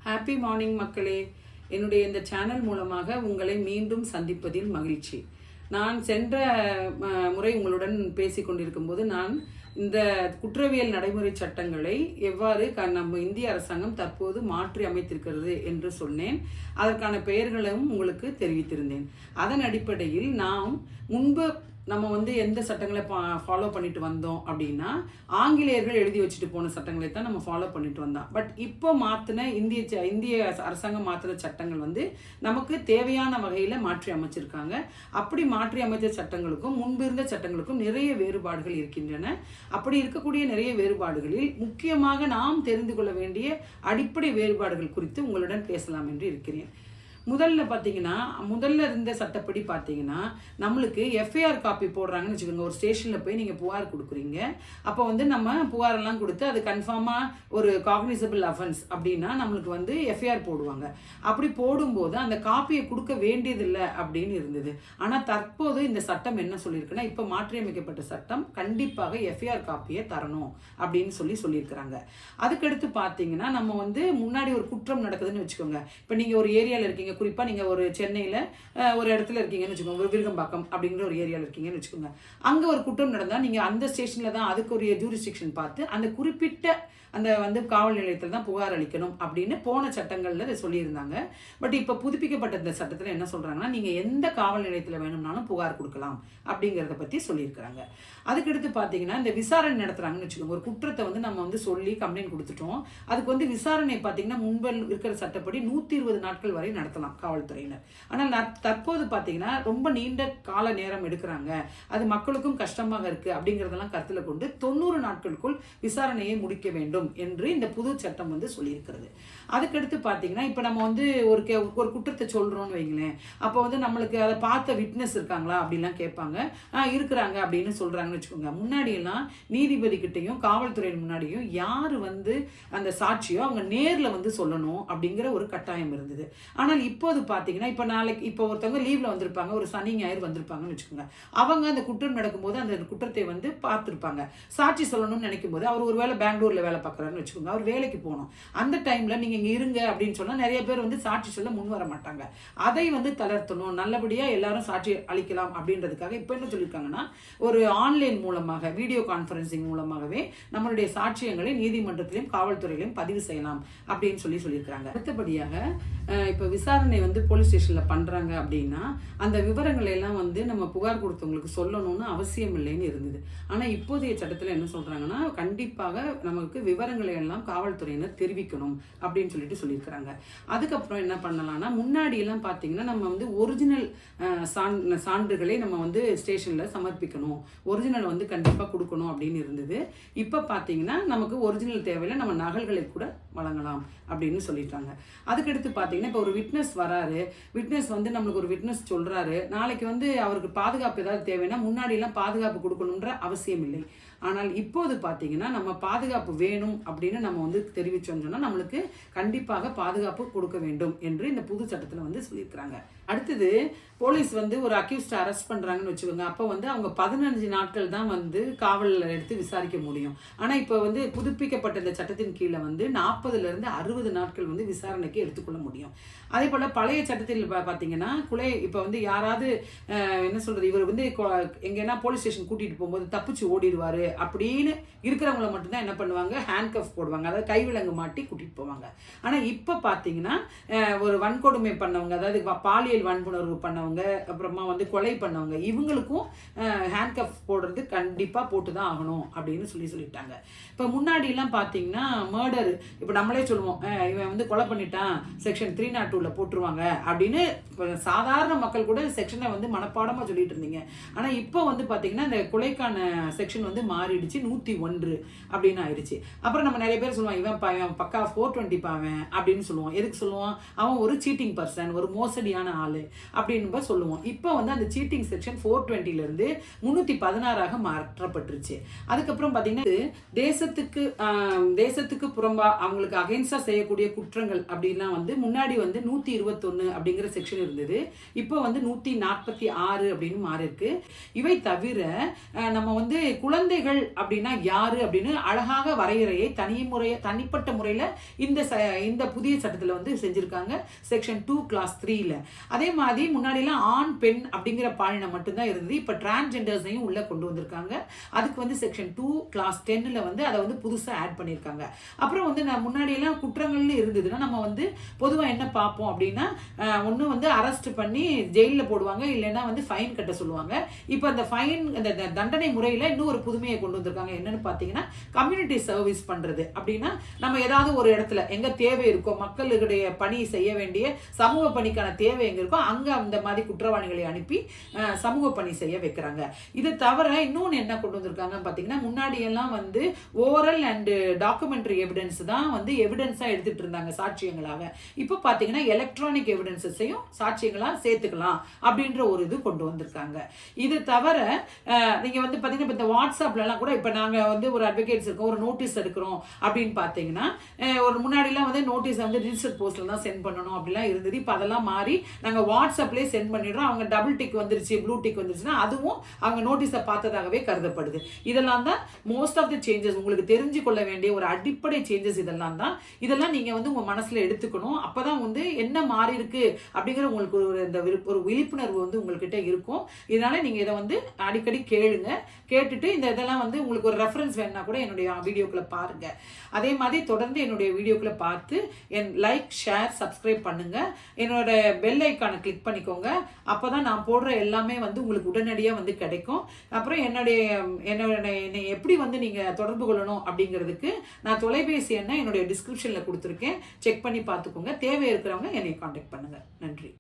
Happy morning மக்களே. என்னுடைய இந்த சேனல் மூலமாக உங்களை மீண்டும் சந்திப்பதில் மகிழ்ச்சி. நான் சென்ற முறை உங்களுடன் பேசி கொண்டிருக்கும் போது நான் இந்த குற்றவியல் நடைமுறை சட்டங்களை எவ்வாறு நம்ம இந்திய அரசாங்கம் தற்போது மாற்றி அமைத்திருக்கிறது என்று சொன்னேன். அதற்கான பெயர்களும் உங்களுக்கு தெரிவித்திருந்தேன். அதன் அடிப்படையில் நாம் முன்பு நம்ம எந்த சட்டங்களை ஃபாலோ பண்ணிட்டு வந்தோம் அப்படின்னா, ஆங்கிலேயர்கள் எழுதி வச்சுட்டு போன சட்டங்களை தான் நம்ம ஃபாலோ பண்ணிட்டு வந்தோம். பட் இப்போ மாற்றின இந்திய அரசாங்கம் மாற்றின சட்டங்கள் நமக்கு தேவையான வகையில் மாற்றி அமைச்சிருக்காங்க. அப்படி மாற்றி அமைச்ச சட்டங்களுக்கும் முன்பு இருந்த சட்டங்களுக்கும் நிறைய வேறுபாடுகள் இருக்கின்றன. அப்படி இருக்கக்கூடிய நிறைய வேறுபாடுகளில் முக்கியமாக நாம் தெரிந்து கொள்ள வேண்டிய அடிப்படை வேறுபாடுகள் குறித்து உங்களுடன் பேசலாம் என்று இருக்கிறேன். முதல்ல இருந்த சட்டப்படி பார்த்தீங்கன்னா, நம்மளுக்கு எஃப்ஐஆர் காப்பி போடுறாங்கன்னு வச்சுக்கோங்க. ஒரு ஸ்டேஷனில் போய் நீங்கள் புகார் கொடுக்குறீங்க. அப்போ நம்ம புகாரெல்லாம் கொடுத்து அது கன்ஃபார்மாக ஒரு காக்னிசபிள் அஃபென்ஸ் அப்படின்னா நம்மளுக்கு எஃப்ஐஆர் போடுவாங்க. அப்படி போடும்போது அந்த காப்பியை கொடுக்க வேண்டியதில்லை அப்படின்னு இருந்தது. ஆனால் தற்போது இந்த சட்டம் என்ன சொல்லியிருக்குன்னா, இப்போ மாற்றியமைக்கப்பட்ட சட்டம் கண்டிப்பாக எஃப்ஐஆர் காப்பியை தரணும் அப்படின்னு சொல்லியிருக்கிறாங்க. அதுக்கடுத்து பார்த்தீங்கன்னா, நம்ம முன்னாடி ஒரு குற்றம் நடக்குதுன்னு வச்சுக்கோங்க. இப்போ நீங்கள் ஒரு ஏரியாவில் இருக்கீங்க, குறிப்பாக நீங்கள் ஒரு சென்னையில் ஒரு இடத்துல இருக்கீங்கன்னு வச்சுக்கோங்க, ஒரு விருகம்பாக்கம் அப்படிங்கிற ஒரு ஏரியாவில் இருக்கீங்கன்னு வச்சுக்கோங்க. அங்கே ஒரு குற்றம் நடந்தால் நீங்கள் அந்த ஸ்டேஷனில் தான் அதுக்கு ஒரு ஜூரிஸ்டிக்ஷன் பார்த்து அந்த குறிப்பிட்ட அந்த காவல் நிலையத்தில் தான் புகார் அளிக்கணும் அப்படின்னு போன சட்டங்களில் அதை சொல்லியிருந்தாங்க. பட் இப்போ புதுப்பிக்கப்பட்ட இந்த சட்டத்தில் என்ன சொல்கிறாங்கன்னா, நீங்கள் எந்த காவல் நிலையத்தில் வேணும்னாலும் புகார் கொடுக்கலாம் அப்படிங்கிறத பற்றி சொல்லியிருக்கிறாங்க. அதுக்கடுத்து பார்த்தீங்கன்னா, இந்த விசாரணை நடத்துகிறாங்கன்னு வச்சுக்கோங்க. ஒரு குற்றத்தை நம்ம சொல்லி கம்ப்ளைண்ட் கொடுத்துட்டோம். அதுக்கு விசாரணை பார்த்தீங்கன்னா முன்பு இருக்கிற சட்டப்படி 120 நாட்கள் வரை நடத்தலாம் காவல்துறையினர். ஆனால் தற்போது பார்த்தீங்கன்னா ரொம்ப நீண்ட கால நேரம் எடுக்கிறாங்க. அது மக்களுக்கும் கஷ்டமாக இருக்குது அப்படிங்கிறதெல்லாம் கருத்தில் கொண்டு 90 நாட்களுக்குள் விசாரணையை முடிக்க வேண்டும் என்று இந்த புது சட்டம் சொல்லியிருக்கிறது. அதுக்கடுத்து பார்த்தீங்கன்னா, இப்போ நம்ம ஒரு குற்றத்தை சொல்கிறோம்னு வைங்களேன். அப்போ நம்மளுக்கு அதை பார்த்த விட்னஸ் இருக்காங்களா அப்படின்லாம் கேட்பாங்க. இருக்கிறாங்க அப்படின்னு சொல்கிறாங்கன்னு வச்சுக்கோங்க. முன்னாடியெல்லாம் நீதிபதி கிட்டையும் காவல்துறையின் முன்னாடியும் யார் அந்த சாட்சியோ அவங்க நேரில் சொல்லணும் அப்படிங்கிற ஒரு கட்டாயம் இருந்தது. ஆனால் இப்போது பார்த்தீங்கன்னா, இப்போ ஒருத்தவங்க லீவில் வந்திருப்பாங்க, ஒரு சனி ஞாயிறு வந்திருப்பாங்கன்னு வச்சுக்கோங்க. அவங்க அந்த குற்றம் நடக்கும்போது அந்த குற்றத்தை பார்த்துருப்பாங்க. சாட்சி சொல்லணும்னு நினைக்கும் போது அவர் ஒருவேளை பெங்களூரில் வேலை பார்க்குறாருன்னு வச்சுக்கோங்க. அவர் வேலைக்கு போகணும். அந்த டைமில் நீங்கள் இங்கே இருங்க அப்படின்னு சொன்னால் நிறைய பேர் சாட்சி சொல்ல முன் வர மாட்டாங்க. அதை தளர்த்தணும், நல்லபடியாக எல்லாரும் சாட்சி அளிக்கலாம் அப்படின்றதுக்காக இப்போ என்ன சொல்லியிருக்காங்கன்னா, ஒரு ஆன்லைன் மூலமாக வீடியோ கான்ஃபரன்சிங் மூலமாகவே நம்மளுடைய சாட்சியங்களை நீதிமன்றத்திலையும் காவல்துறையிலையும் பதிவு செய்யலாம் அப்படின்னு சொல்லியிருக்காங்க. அடுத்தபடியாக இப்போ விசாரணை போலீஸ் ஸ்டேஷனில் பண்ணுறாங்க அப்படின்னா அந்த விவரங்களை எல்லாம் நம்ம புகார் கொடுத்தவங்களுக்கு சொல்லணும்னு அவசியம் இல்லைன்னு இருந்தது. ஆனால் இப்போதைய சட்டத்தில் என்ன சொல்கிறாங்கன்னா, கண்டிப்பாக நமக்கு விவரங்களை எல்லாம் காவல்துறையினர் தெரிவிக்கணும் அப்படின்னு சொல்லியிருக்கிறாங்க. அதுக்கப்புறம் என்ன பண்ணலாம்னா, முன்னாடி எல்லாம் பார்த்தீங்கன்னா நம்ம ஒரிஜினல் சான்றுகளை நம்ம ஸ்டேஷனில் சமர்ப்பிக்கணும், ஒரிஜினல் கண்டிப்பாக கொடுக்கணும் அப்படின்னு இருந்தது. இப்போ பார்த்தீங்கன்னா நமக்கு ஒரிஜினல் தேவையில்லை, நம்ம நகல்களை கூட வழங்கலாம் அப்படின்னு சொல்லிட்டாங்க. அதுக்கடுத்து பார்த்தீங்கன்னா, இப்போ ஒரு விட்னஸ் வராரு, விட்னஸ் நம்மளுக்கு ஒரு விட்னஸ் சொல்கிறாரு, நாளைக்கு அவருக்கு பாதுகாப்பு ஏதாவது தேவைன்னா முன்னாடியெல்லாம் பாதுகாப்பு கொடுக்கணுன்ற அவசியம் இல்லை. ஆனால் இப்போது பார்த்தீங்கன்னா நம்ம பாதுகாப்பு வேணும் அப்படின்னு நம்ம தெரிவிச்சோம்னு சொன்னால் நம்மளுக்கு கண்டிப்பாக பாதுகாப்பு கொடுக்க வேண்டும் என்று இந்த புது சட்டத்தில் சொல்லியிருக்கிறாங்க. அடுத்தது போலீஸ் ஒரு அக்யூஸ்ட் அரெஸ்ட் பண்ணுறாங்கன்னு வச்சுக்கோங்க. அப்போ அவங்க 15 நாட்கள் தான் காவலில் எடுத்து விசாரிக்க முடியும். ஆனால் இப்போ புதுப்பிக்கப்பட்ட இந்த சட்டத்தின் கீழே 40லேருந்து 60 நாட்கள் விசாரணைக்கு எடுத்துக்கொள்ள முடியும். அதே போல் பழைய சட்டத்தில் பார்த்தீங்கன்னா இப்போ யாராவது என்ன சொல்கிறது, இவர் எங்கன்னா போலீஸ் ஸ்டேஷன் கூட்டிகிட்டு போகும்போது தப்பிச்சு ஓடிடுவார் அப்படின்னு இருக்கிறவங்கள மட்டும்தான் என்ன பண்ணுவாங்க, ஹேண்ட் கஃப் போடுவாங்க, அதாவது கைவிலங்கு மாட்டி கூட்டிகிட்டு போவாங்க. ஆனால் இப்போ பார்த்தீங்கன்னா ஒரு வன்கொடுமை பண்ணவங்க, அதாவது பாலியல் வன்புணர்வு பண்ணவங்க, அப்புறமா கொலை பண்ணவங்க, இவங்களுக்கும் ஹேண்ட் கஃப் போடுறது கண்டிப்பாக போட்டு தான் ஆகணும் அப்படின்னு சொல்லிட்டாங்க. இப்போ முன்னாடிலாம் பார்த்தீங்கன்னா மர்டர், இப்போ நம்மளே சொல்லுவோம் இவன் கொலை பண்ணிட்டான் செக்ஷன் 302 போட்டுருவாங்க அப்படின்னு சாதாரண மக்கள் கூட செக்ஷனை மனப்பாடமாக சொல்லிட்டு இருந்தீங்க. ஆனால் இப்போ பார்த்தீங்கன்னா இந்த கொலைக்கான செக்ஷன் மாறிடுச்சு, 101 அப்படின்னு ஆயிடுச்சு. அப்புறம் நம்ம நிறைய பேர் சொல்லுவோம் இவன் பக்கா 420 பாவன் அப்படின்னு சொல்லுவோம். எதுக்கு சொல்லுவோம், அவன் ஒரு சீட்டிங் பர்சன், ஒரு மோசடியான ஆளு அப்படின்னு சொல்லுவோம். இப்போ அந்த சீட்டிங் செக்ஷன் 420லேருந்து 316 மாற்றப்பட்டுருச்சு. அதுக்கப்புறம் பார்த்தீங்கன்னா தேசத்துக்கு புறம்பா அவங்கள அவங்களுக்கு அகைன்ஸ்டா செய்யக்கூடிய குற்றங்கள் அப்படின்லாம் வந்து முன்னாடி வந்து 121 அப்படிங்கிற செக்ஷன் இருந்தது. இப்போ வந்து 146 அப்படின்னு மாறி இருக்கு. இவை தவிர நம்ம வந்து குழந்தைகள் அப்படின்னா யாரு அப்படின்னு அழகாக வரையறையை தனிப்பட்ட முறையில் இந்த புதிய சட்டத்தில் வந்து செஞ்சிருக்காங்க செக்ஷன் 2 கிளாஸ் 3ல. அதே மாதிரி முன்னாடிலாம் ஆண் பெண் அப்படிங்கிற பாலினம் மட்டும்தான் இருந்தது. இப்போ டிரான்ஸ்ஜெண்டர்ஸையும் உள்ள கொண்டு வந்திருக்காங்க. அதுக்கு வந்து செக்ஷன் 2 கிளாஸ் 10ல வந்து அதை வந்து புதுசாக ஆட் பண்ணியிருக்காங்க. அப்புறம் வந்து முன்னாடியெல்லாம் குற்றங்கள்னு இருந்ததுன்னா நம்ம வந்து பொதுவாக என்ன பார்ப்போம் அப்படின்னா ஒன்று வந்து அரெஸ்ட் பண்ணி ஜெயிலில் போடுவாங்க, இல்லைன்னா வந்து ஃபைன் கட்ட சொல்லுவாங்க. இப்போ அந்த ஃபைன் அந்த தண்டனை முறையில் இன்னும் ஒரு புதுமையை கொண்டு வந்திருக்காங்க. என்னன்னு பார்த்தீங்கன்னா கம்யூனிட்டி சர்வீஸ் பண்ணுறது அப்படின்னா நம்ம ஏதாவது ஒரு இடத்துல எங்கே தேவை இருக்கோ, மக்களுடைய பணி செய்ய வேண்டிய சமூக பணிக்கான தேவை எங்கே இருக்கோ அங்கே அந்த மாதிரி குற்றவாளிகளை அனுப்பி சமூக பணி செய்ய வைக்கிறாங்க. இது தவிர இன்னொன்று என்ன கொண்டு வந்திருக்காங்க பார்த்தீங்கன்னா, முன்னாடி எல்லாம் வந்து ஓரல் அண்ட் டாக்குமெண்ட்ரி எவிடன்ஸ் தான் வந்து எவிடன்ஸா எடுத்துட்டு இருந்தாங்க சாட்சியங்களாக. இப்போ பார்த்தீங்கன்னா எலக்ட்ரானிக் எவிடன்ஸையும் சாட்சியங்களாக சேர்த்துக்கலாம் அப்படின்ற ஒரு இது கொண்டு வந்திருக்காங்க. இது தவிர நீங்க வந்து பார்த்தீங்கன்னா இந்த வாட்ஸ்அப்லலாம் கூட இப்போ நாங்கள் வந்து ஒரு அட்வொகேட்ஸ் இருக்கோம், ஒரு நோட்டீஸ் எடுக்கிறோம் அப்படின்னு பார்த்தீங்கன்னா ஒரு முன்னாடிலாம் வந்து நோட்டீஸ் வந்து ரிஜிஸ்டர் போஸ்ட்ல தான் சென்ட் பண்ணணும் அப்படிலாம் இருந்தது. இப்போ அதெல்லாம் மாறி நாங்கள் வாட்ஸ்அப்லேயே சென்ட் பண்ணிடுறோம். அவங்க டபுள் டிக் வந்துருச்சு, ப்ளூ டிக் வந்துருச்சுன்னா அதுவும் அவங்க நோட்டீஸை பார்த்ததாகவே கருதப்படுது. இதெல்லாம் தான் மோஸ்ட் ஆஃப் தி சேஞ்சஸ். உங்களுக்கு தெரிஞ்சு கொள்ள வேண்டிய ஒரு அடிப்படை சேஞ்சஸ் இதெல்லாம் தான். இதெல்லாம் நீங்க வந்து உங்க மனசுல எடுத்துக்கணும். அப்பதான் வந்து என்ன மாறி இருக்கு அப்படிங்கிற உங்களுக்கு ஒரு விழிப்புணர்வு வந்து உங்ககிட்ட இருக்கும். இதனால நீங்க இதை வந்து அடிக்கடி கேளுங்க. கேட்டுட்டு இதெல்லாம் வந்து உங்களுக்கு ஒரு ரெஃபரன்ஸ் வேணும்னா கூட என்னுடைய வீடியோக்களை பாருங்க. அதே மாதிரி தொடர்ந்து என்னுடைய வீடியோக்களை பார்த்து லைக், ஷேர், சப்ஸ்கிரைப் பண்ணுங்க. என்னோட பெல் ஐக்கானை கிளிக் பண்ணிக்கோங்க. அப்பதான் நான் போடுற எல்லாமே வந்து உங்களுக்கு உடனடியாக வந்து கிடைக்கும். அப்புறம் என்னை எப்படி வந்து நீங்க தொடர்பு கொள்ளணும் அப்படிங்கிறதுக்கு நான் தொலைபேசி எண்ணை என்னுடைய டிஸ்கிரிப்ஷன்ல கொடுத்துருக்கேன். செக் பண்ணி பார்த்துக்கோங்க. தேவை இருக்கிறவங்க என்னை கான்டாக்ட் பண்ணுங்க. நன்றி.